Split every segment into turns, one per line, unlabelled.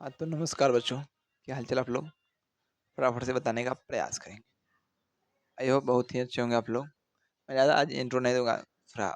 हाँ, तो नमस्कार बच्चों, क्या हाल-चाल आप लोग? फटाफट से बताने का प्रयास करेंगे। आई होप बहुत ही अच्छे होंगे आप लोग। मैं ज़्यादा आज इंट्रो नहीं दूँगा, थोड़ा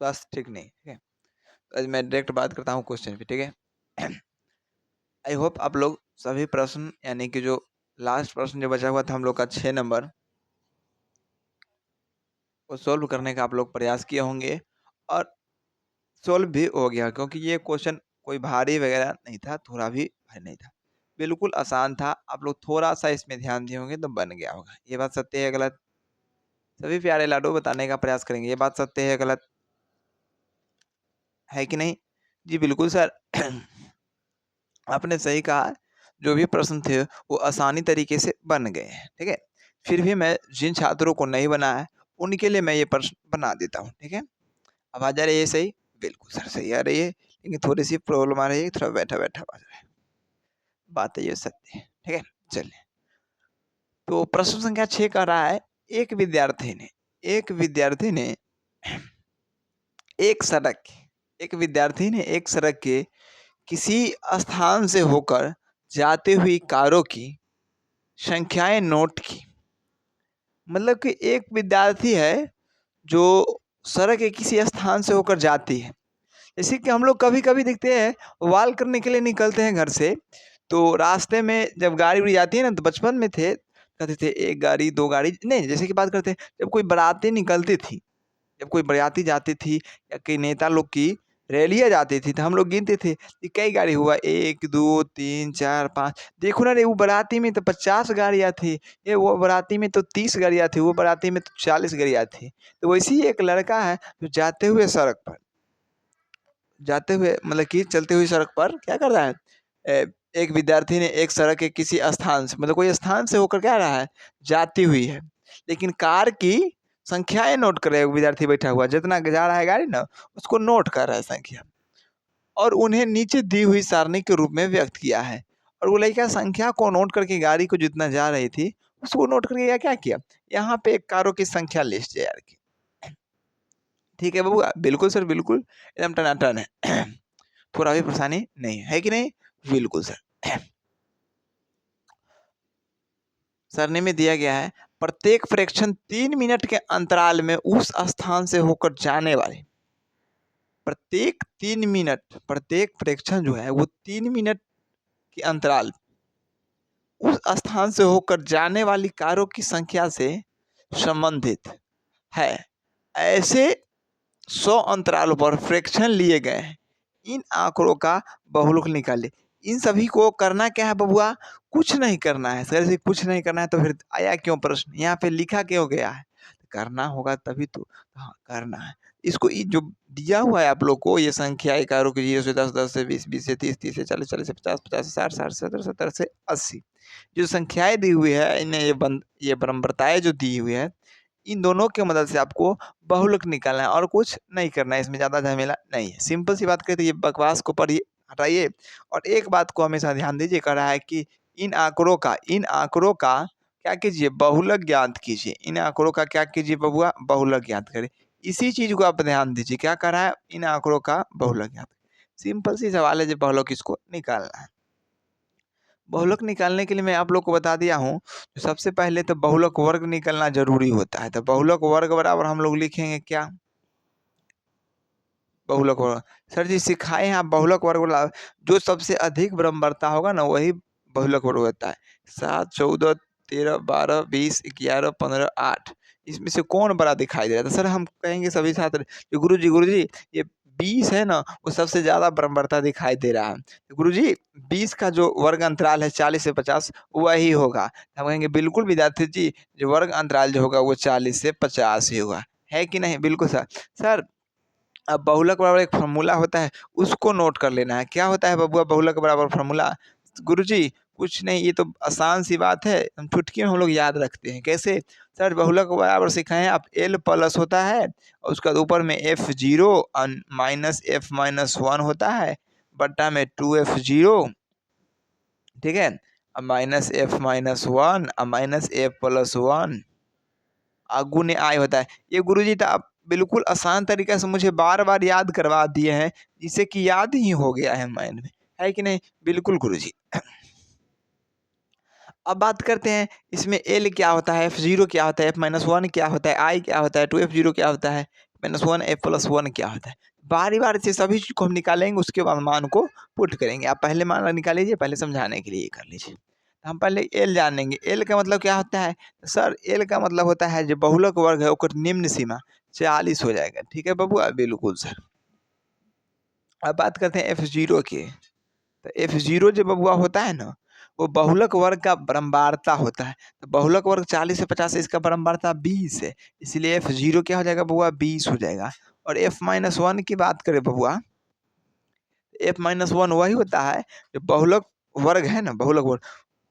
स्वास्थ्य ठीक नहीं, ठीक है? तो आज मैं डायरेक्ट बात करता हूँ क्वेश्चन पे, ठीक है? आई होप आप लोग सभी प्रश्न यानी कि जो लास्ट प्रश्न जो बचा हुआ था हम लोग का 6 नंबर, वो सॉल्व करने का आप लोग प्रयास किए होंगे और सॉल्व भी हो गया क्योंकि ये क्वेश्चन कोई भारी वगैरह नहीं था, थोड़ा भी भारी नहीं था। बिल्कुल आसान था, आप लोग थोड़ा-सा इसमें ध्यान दिए होंगे तो बन गया होगा। ये बात सत्य है या गलत? सभी प्यारे लाडो बताने का प्रयास करेंगे, ये बात सत्य है या गलत? है कि नहीं? जी बिल्कुल सर। आपने सही कहा, जो भी प्रश्न थे वो आसानी तरीके से बन गए हैं, ठीक है? फिर भी मैं जिन छात्रों को नहीं बना है, उनके लिए मैं ये प्रश्न बना देता हूँ, ठीक है? अब आ जा रही है सही? बिल्कुल सर सही आ रही है, लेकिन थोड़ी-सी प्रॉब्लम आ रही है, थोड़ा बैठा-बैठा आ रहा है। बात है ये सत्य है, ठीक है? चलिए, तो प्रश्न संख्या 6 कह रहा है, एक विद्यार्थी ने एक सड़क एक विद्यार्थी ने एक सड़क के किसी स्थान से होकर जाते हुई कारों की संख्याएं नोट की। मतलब कि एक विद्यार्थी है जो सड़क के किसी स्थान से होकर जाती है। जैसे कि हम लोग कभी-कभी देखते हैं वॉक करने के लिए निकलते हैं घर से, तो रास्ते में जब गाड़ी-उड़ी जाती है ना, तो बचपन में थे, कहते थे 1 गाड़ी 2 गाड़ी नहीं, जैसे कि बात करते हैं जब कोई बारातें निकलती थी, जब कोई बरियाती जाती थी या कई नेता लोग की रैलियाँ जाती थी, तो हम लोग गिनते थे कि कई गाड़ी हुआ 1, 2, 3, 4, 5। देखो ना रे, वो बाराती में तो 50 गाड़ियाँ थी, ये वो बाराती में तो 30 गाड़ियाँ थी, वो बाराती में तो 40 गाड़ियाँ थी। तो वैसे ही एक लड़का है जो जाते हुए मतलब कि चलते हुए सड़क पर क्या कर रहा है? एक विद्यार्थी ने एक सड़क के किसी स्थान से मतलब कोई स्थान से होकर क्या रहा है? जाती हुई है। लेकिन कार की संख्याएँ नोट कर रहा है, एक विद्यार्थी बैठा हुआ, जितना जा रहा है गाड़ी ना, उसको नोट कर रहा है संख्या और उन्हें नीचे दी हुई सारणी के रूप में व्यक्त किया है। और वो लड़का संख्या को नोट करके गाड़ी को जितना जा रही थी, उसको नोट करके या क्या किया? यहाँ पे कारों की संख्या लिस्ट तैयार की। ठीक है बबूआ? बिल्कुल सर बिल्कुल, एकदम टनाटन है। थोड़ा भी परेशानी नहीं है कि नहीं? बिल्कुल सर। सरने में दिया गया है, प्रत्येक फ्रैक्शन 3 मिनट के अंतराल में उस स्थान से होकर जाने वाले प्रत्येक फ्रैक्शन जो है वो 3 मिनट के अंतराल उस स्थान से होकर जाने वाली कारों की संख्या से संबंधित है। ऐसे 100 अंतरालों पर फ्रैक्शन लिए गए हैं। इन आंकड़ों का बहुलक निकालिए। इन सभी को करना क्या है बबुआ? कुछ नहीं करना है। सर जी कुछ नहीं करना है तो फिर आया क्यों प्रश्न? यहाँ पे लिखा क्यों गया है? करना होगा तभी तो। हाँ, करना है। इसको ये जो दिया हुआ है आप लोग को ये संख्या इकारों की 0 से 10, 10 से 20, 20 से 30, 30 से 40, 40 से 50, 50 से 60, 60 से 70, 70 से 80। जो संख्याएँ दी हुई है इन्हें ये बराबरताएँ जो दी हुई है, इन दोनों की मदद से आपको बहुलक निकालना है और कुछ नहीं करना है, इसमें ज़्यादा झमेला नहीं है। सिंपल सी बात करें तो ये बकवास को पढ़िए, हटाइए और एक बात को हमेशा ध्यान दीजिए, कह रहा है कि इन आँकड़ों का क्या कीजिए? बहुलक ज्ञात कीजिए। इन आँकड़ों का क्या कीजिए बबुआ? बहुलक ज्ञात करें। इसी चीज़ को आप ध्यान दीजिए, क्या कह रहा है? इन आँकड़ों का बहुलक ज्ञात। सिंपल सी सवाल है, जो बहुलक इसको निकालना है। बहुलक निकालने के लिए मैं आप लोग को बता दिया हूँ, तो सबसे पहले तो बहुलक वर्ग निकलना ज़रूरी होता है। तो बहुलक वर्ग बराबर हम लोग लिखेंगे क्या? बहुलक वर्ग। सर जी सिखाए हैं आप बहुलक वर्ग वाला, जो सबसे अधिक बराबरता होगा ना वही बहुलक वर्ग होता है। 7, 14, 13, 12, 20, 11, 15, 8 इसमें से कौन बड़ा दिखाई दे रहा था? सर हम कहेंगे सभी छात्र, गुरुजी ये 20 है ना, वो सबसे ज़्यादा बराबरता दिखाई दे रहा है। तो गुरुजी 20 का जो वर्ग अंतराल है 40 से 50 वही होगा। हम कहेंगे बिल्कुल विद्यार्थी जी, जो वर्ग अंतराल जो होगा वो 40 से 50 ही होगा। है कि नहीं? बिल्कुल सर। सर अब बहुलक बराबर एक फ़ॉर्मूला होता है, उसको नोट कर लेना है। क्या होता है बबुआ बहुलक बराबर फ़ॉर्मूला? गुरुजी कुछ नहीं, ये तो आसान सी बात है, हम चुटकी में हम लोग याद रखते हैं। कैसे? सर बहुलक बराबर सिखाए हैं आप, L प्लस होता है और उसके बाद ऊपर में F0 माइनस F माइनस 1 होता है, बट्टा में 2F0, ठीक है? अब minus F minus 1 minus F plus 1 गुने आई होता है। ये गुरुजी तो आप बिल्कुल आसान तरीके से मुझे बार-बार याद करवा दिए हैं, जिससे कि याद ही हो गया है माइंड में। है कि नहीं? बिल्कुल गुरुजी। अब बात करते हैं इसमें एल क्या होता है, एफ जीरो क्या होता है, एफ माइनस वन क्या होता है, आई क्या होता है, टू एफ जीरो क्या होता है, minus one F plus one क्या होता है। बारी बारी से सभी चीज को हम निकालेंगे, उसके बाद मान को पुट करेंगे। आप पहले मान निकाल लीजिए, पहले समझाने के लिए ये कर लीजिए। हम पहले एल जानेंगे। एल का मतलब क्या होता है सर? एल का मतलब होता है जो बहुलक वर्ग है ओकर निम्न सीमा 40 हो जाएगा। ठीक है बबुआ, बिल्कुल सर। अब बात करते हैं एफ जीरो की। तो एफ जीरो जो बबुआ होता है ना, वो बहुलक वर्ग का बरम्बारता होता है। तो बहुलक वर्ग 40 से 50 है, इसका बरम्बारता 20 है, इसलिए एफ जीरो क्या हो जाएगा बबुआ? 20 हो जाएगा। और एफ माइनस वन की बात करें बबुआ, एफ माइनस वन वही होता है जो बहुलक वर्ग है ना, बहुलक वर्ग,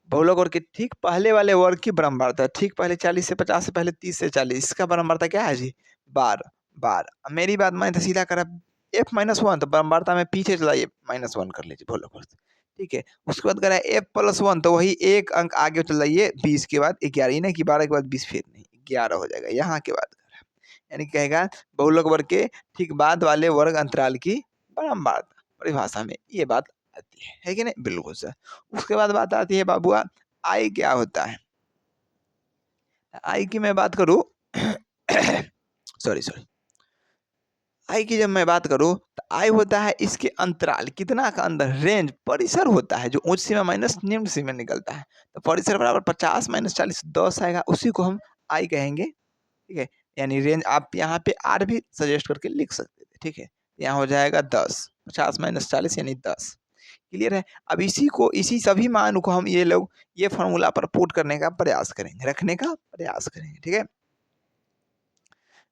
बहुलक वर्ग के ठीक पहले वाले वर्ग की बरम्बारता, ठीक पहले 40 से 50 से पहले 30 से 40, इसका बरम्बारता क्या है जी? 12। 12 मेरी बात माने तो सीधा करा एफ माइनस वन, तो बरम्बारता में पीछे चलाइए, माइनस वन कर लीजिए बहुलक वर्ग से। ठीक है, उसके बाद करा एफ प्लस वन, तो वही एक अंक आगे चल जाइए, 20 के बाद 11, नहीं कि 12 के बाद 20 फिर नहीं, 11 हो जाएगा यहाँ के बाद करा। यानी कहेगा बहुलक वर्ग के ठीक बाद वाले वर्ग अंतराल की बरम्बारता परिभाषा में ये बात आती है कि नहीं? बिल्कुल सर। उसके बाद बात आती है बाबूआ आई क्या होता है। आई की मैं बात करूं सॉरी सॉरी, आई की जब मैं बात करूं तो आई होता है इसके अंतराल कितना का अंदर, रेंज परिसर होता है जो उच्च सीमा माइनस निम्न सीमा निकलता है। तो परिसर बराबर 50 माइनस 40 10 आएगा, उसी को हम आई कहेंगे। ठीक है, यानी रेंज आप यहाँ पे आर भी सजेस्ट करके लिख सकते थे। ठीक है, यहाँ हो जाएगा 10, 50 माइनस 40 यानी 10। क्लियर है? अब इसी को, इसी सभी मान को हम ये लोग ये फॉर्मूला पर पुट करने का प्रयास करेंगे, रखने का प्रयास करेंगे। ठीक है,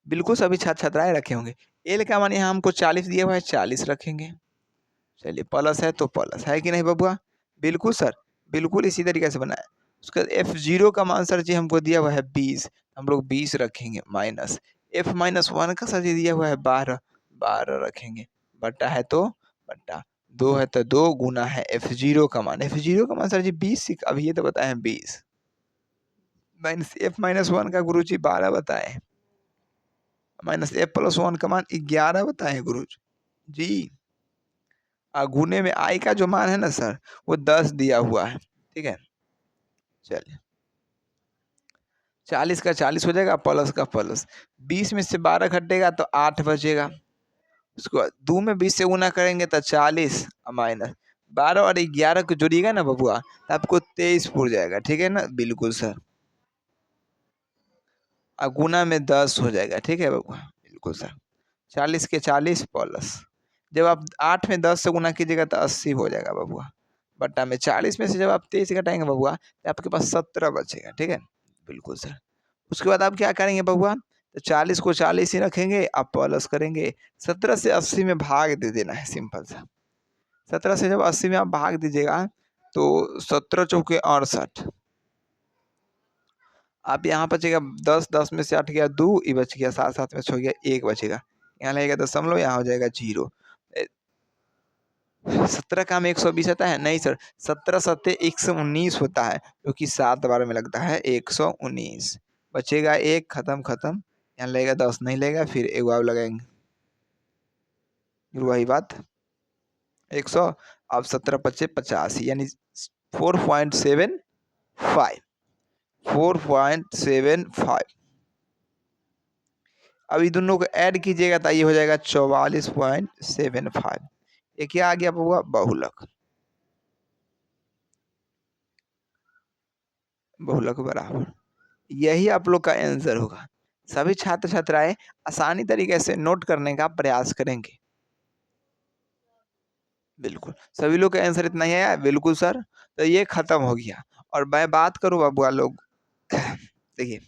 बिल्कुल सभी छात्र छात्राएं रखे होंगे। एल का मान यहाँ हमको 40 दिया हुआ है, 40 रखेंगे। चलिए प्लस है तो प्लस है कि नहीं बबुआ? बिल्कुल सर, बिल्कुल इसी तरीके से बनाए। उसका एफ जीरो का मान सर जी हमको दिया हुआ है 20, हम लोग 20 रखेंगे। माइनस एफ माइनस वन का सर जी दिया हुआ है 12, 12 रखेंगे। बट्टा है तो बट्टा, दो है तो दो, गुना है एफ जीरो का मान, एफ जीरो का मान सर जी 20 अभी ये तो बताए 20, माइनस एफ माइनस वन का गुरु जी 12 बताए, माइनस एफ प्लस वन का मान 11 बताए गुरु जी। गुने में आई का जो मान है ना सर, वो 10 दिया हुआ है। ठीक है, चलिए 40 का 40 हो जाएगा, प्लस का प्लस, 20 में से 12 घटेगा तो 8 बचेगा। उसके बाद 2 में 20 से गुना करेंगे तो 40 माइनस 12 और 11 को जोड़िएगा ना बबुआ, तो आपको 23 पूर जाएगा। ठीक है ना? बिल्कुल सर। और गुना में 10 हो जाएगा। ठीक है बबुआ, बिल्कुल सर। 40 के 40 प्लस, जब आप 8 में 10 से गुना कीजिएगा तो 80 हो जाएगा बबुआ। बट्टा में 40 में से जब आप 23 घटाएंगे बबुआ तो आपके पास 17 बचेगा। ठीक है, बिल्कुल सर। उसके बाद आप क्या करेंगे बबुआ, तो 40 को 40 ही रखेंगे, आप प्लस करेंगे, 17 से 80 में भाग दे देना है, सिंपल सा। 17 से जब 80 में आप भाग दीजिएगा तो 17 चौके 68, आप यहाँ बचेगा 10, 10 में से 8 गया 2, ये बच गया 7, 7 में से हो गया 1 बचेगा, यहाँ लगेगा दशमलव, यहाँ हो जाएगा 0। 17 का में 120 आता है? नहीं सर, 17 सत्ते 119 होता है, क्योंकि 7 बार में लगता है 119। बचेगा 1, खत्म खत्म, यहाँ लगेगा 10 नहीं लगेगा, फिर एक बार लगाएंगे, वही बात 100। अब 17 पच्चे 85, यानी 4.75, 4.75। अब ये दोनों को ऐड कीजिएगा तो ये हो जाएगा 44.75। ये क्या आ गया बबुआ? बहुलक। बहुलक बराबर, यही आप लोग का आंसर होगा। सभी छात्र छात्राएं आसानी तरीके से नोट करने का प्रयास करेंगे। बिल्कुल, सभी लोग का आंसर इतना ही आया? बिल्कुल सर। तो ये खत्म हो गया। और मैं बात करूँ बबुआ लोग देखिए,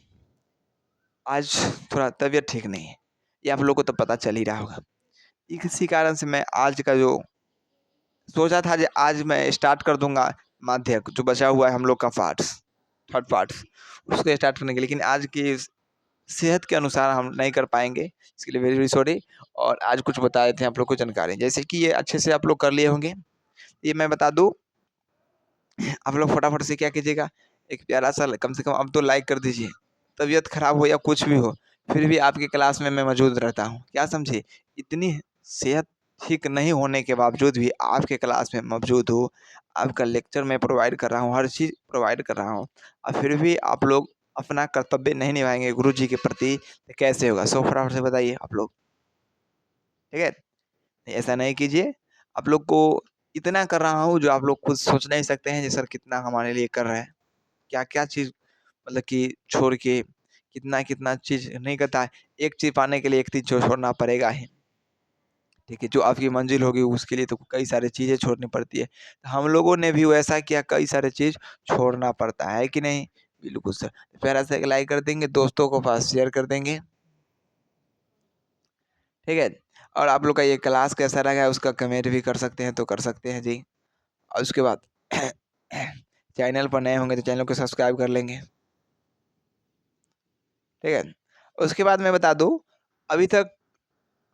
आज थोड़ा तबीयत ठीक नहीं है, ये आप लोग को तो पता चल ही रहा होगा। इसी कारण से मैं आज का जो सोचा था, आज मैं स्टार्ट कर दूंगा माध्यक, जो बचा हुआ है हम लोग का पार्ट्स, थर्ड पार्ट्स, उसको स्टार्ट करने के, लेकिन आज की सेहत के अनुसार हम नहीं कर पाएंगे, इसके लिए वेरी वेरी सॉरी। और आज कुछ बताए थे आप लोग को जानकारी, जैसे कि ये अच्छे से आप लोग कर लिए होंगे। ये मैं बता दूं, आप लोग फटाफट से क्या कीजिएगा, एक प्यारा सा कम से कम अब तो लाइक कर दीजिए। तबीयत खराब हो या कुछ भी हो, फिर भी आपके क्लास में मैं मौजूद रहता हूँ, क्या समझे? इतनी सेहत ठीक नहीं होने के बावजूद भी आपके क्लास में मौजूद हूँ, आपका लेक्चर मैं प्रोवाइड कर रहा हूँ, हर चीज़ प्रोवाइड कर रहा हूँ और फिर भी आप लोग अपना कर्तव्य नहीं निभाएँगे गुरुजी के प्रति, तो कैसे होगा? सो फटाफट से बताइए आप लोग, ठीक है? ऐसा नहीं कीजिए। आप लोग को इतना कर रहा हूँ जो आप लोग खुद सोच नहीं सकते हैं, जी सर कितना हमारे लिए कर रहे हैं। क्या-क्या चीज़ मतलब कि छोड़ के कितना-कितना चीज़ नहीं करता है। एक चीज़ पाने के लिए एक चीज़ छोड़ना पड़ेगा ही। ठीक है, जो आपकी मंज़िल होगी उसके लिए तो कई सारी चीज़ें छोड़नी पड़ती है। हम लोगों ने भी वैसा किया, कई सारी चीज़ छोड़ना पड़ता है कि नहीं? बिल्कुल सर। प्यारा सा एक लाइक कर देंगे, दोस्तों को पास शेयर कर देंगे, ठीक है? और आप लोग का ये क्लास कैसा लगा उसका कमेंट भी कर सकते हैं, तो कर सकते हैं जी। और उसके बाद चैनल पर नए होंगे तो चैनल को सब्सक्राइब कर लेंगे, ठीक है? उसके बाद मैं बता दूँ, अभी तक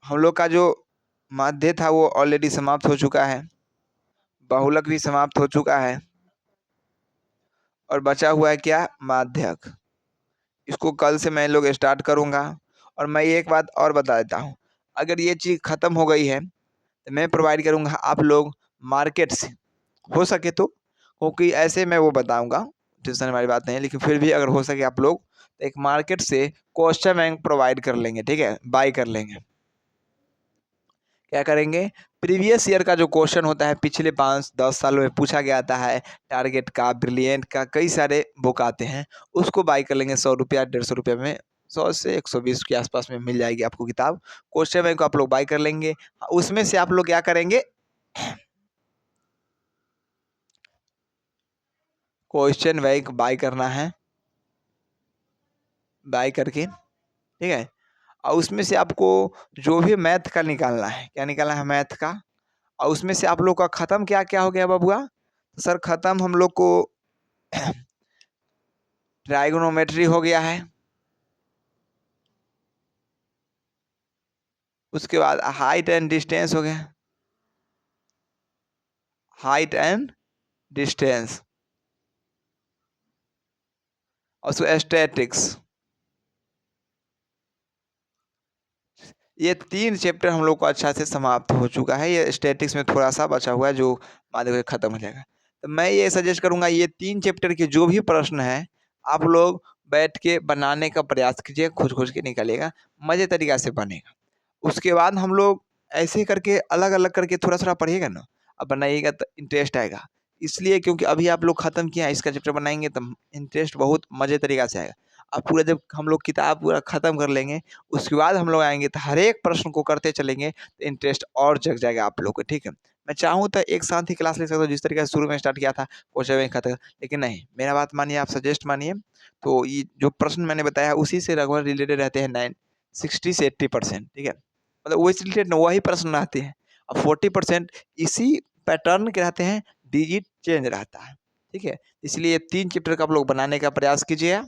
हम लोग का जो माध्य था वो ऑलरेडी समाप्त हो चुका है, बहुलक भी समाप्त हो चुका है और बचा हुआ है क्या? माध्यक। इसको कल से मैं लोग स्टार्ट करूँगा और मैं ये एक बात और बता देता हूँ, अगर ये चीज़ ख़त्म हो गई है, तो मैं प्रोवाइड करूँगा आप लोग मार्केट से, हो सके तो, क्योंकि ऐसे मैं वो बताऊँगा, टेंशन वाली बात नहीं है, लेकिन फिर भी अगर हो सके आप लोग एक मार्केट से क्वेश्चन बैंक प्रोवाइड कर लेंगे, ठीक है? बाय कर लेंगे। क्या करेंगे? प्रीवियस ईयर का जो क्वेश्चन होता है पिछले 5-10 सालों में पूछा गया आता है, टारगेट का, ब्रिलियंट का, कई सारे बुक आते हैं, उसको बाय कर लेंगे ₹100 ₹150 में, 100 से 120 के आसपास में मिल जाएगी आपको किताब। क्वेश्चन बैंक को आप लोग बाय कर लेंगे। उसमें से आप लोग क्या करेंगे? क्वेश्चन बैंक बाय करना है, बाय करके, ठीक है? और उसमें से आपको जो भी मैथ का निकालना है, क्या निकालना है? मैथ का। और उसमें से आप लोग का खत्म क्या-क्या हो गया बबुआ? सर खत्म हम लोग को ट्राइगोनोमेट्री हो गया है। उसके बाद हाइट एंड डिस्टेंस हो गया, हाइट एंड डिस्टेंस और उसको स्टैटिक्स। ये 3 चैप्टर हम लोग को अच्छा से समाप्त हो चुका है। ये स्टैटिक्स में थोड़ा-सा बचा हुआ है जो बाद में खत्म हो जाएगा। तो मैं ये सजेस्ट करूँगा ये 3 चैप्टर के जो भी प्रश्न हैं, आप लोग बैठ के बनाने का प्रयास कीजिए, खोज-खोज के निकालिएगा, मज़े तरीक़ा से बनेगा। उसके बाद हम लोग ऐसे करके अलग-अलग करके थोड़ा-थोड़ा पढ़िएगा ना, अब बनाइएगा तो इंटरेस्ट आएगा। इसलिए क्योंकि अभी आप लोग ख़त्म किया है, इसका चैप्टर बनाएँगे तो इंटरेस्ट बहुत मज़े तरीक़ा से आएगा। अब पूरा जब हम लोग किताब पूरा ख़त्म कर लेंगे, उसके बाद हम लोग आएँगे तो हर एक प्रश्न को करते चलेंगे, तो इंटरेस्ट और जग जाएगा आप लोग को, ठीक है? मैं चाहूँ तो एक साथ ही क्लास ले सकता हूँ, जिस तरीके से शुरू में स्टार्ट किया था, क्वेश्चन बैंक खत्म, लेकिन नहीं, मेरा बात मानिए, आप सजेस्ट मानिए, तो ये जो प्रश्न मैंने बताया उसी से लगभग रिलेटेड रहते हैं 60 से 80%, ठीक है? मतलब वही रिलेटेड वही प्रश्न रहते हैं और 40% इसी पैटर्न के रहते हैं, डिजिट चेंज रहता है, ठीक है? इसलिए 3 चैप्टर का आप लोग बनाने का प्रयास कीजिए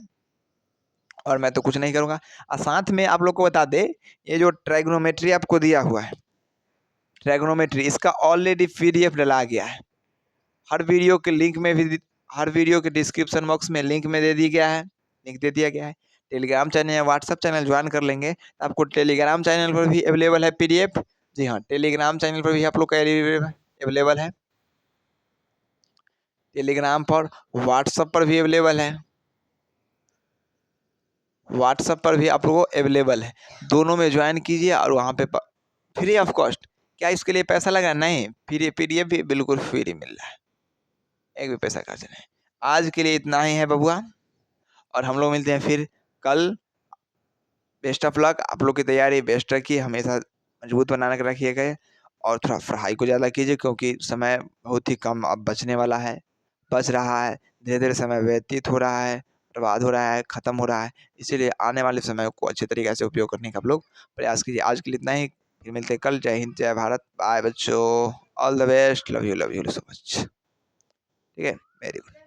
और मैं तो कुछ नहीं करूँगा। साथ में आप लोग को बता दें, ये जो ट्राइगोनोमेट्री आपको दिया हुआ है, ट्राइगोनोमेट्री इसका ऑलरेडी पीडीएफ डला गया है। हर वीडियो के लिंक में भी हर वीडियो के डिस्क्रिप्शन बॉक्स में लिंक में दे दी गया है, लिंक दे दिया गया है। टेलीग्राम चैनल या व्हाट्सएप चैनल जॉइन कर लेंगे, तो आपको टेलीग्राम चैनल पर भी अवेलेबल है पीडीएफ। जी हाँ, टेलीग्राम चैनल पर भी आप लोग का अवेलेबल है, टेलीग्राम पर, व्हाट्सएप पर भी अवेलेबल है। व्हाट्सएप पर भी आप लोगों को अवेलेबल है। दोनों में जॉइन कीजिए और वहाँ पे फ्री ऑफ कॉस्ट। क्या इसके लिए पैसा लगा? नहीं, फ्री पीडीएफ भी बिल्कुल फ्री मिल रहा है, एक भी पैसा खर्च नहीं। आज के लिए इतना ही है बबुआ और हम लोग मिलते हैं फिर कल। बेस्ट ऑफ लक, आप लोग की तैयारी बेस्ट रखिए, हमेशा मजबूत बना के रखिएगा और थोड़ा पढ़ाई को ज़्यादा कीजिए क्योंकि समय बहुत ही कम अब बचने वाला है, बच रहा है, धीरे-धीरे समय व्यतीत हो रहा है, बर्बाद हो रहा है, ख़त्म हो रहा है। इसीलिए आने वाले समय को अच्छे तरीके से उपयोग करने का आप लोग प्रयास कीजिए। आज के लिए इतना ही, फिर मिलते हैं कल। जय हिंद, जय भारत, बाय बच्चों, all the best, love you so much. ठीक है, वेरी गुड।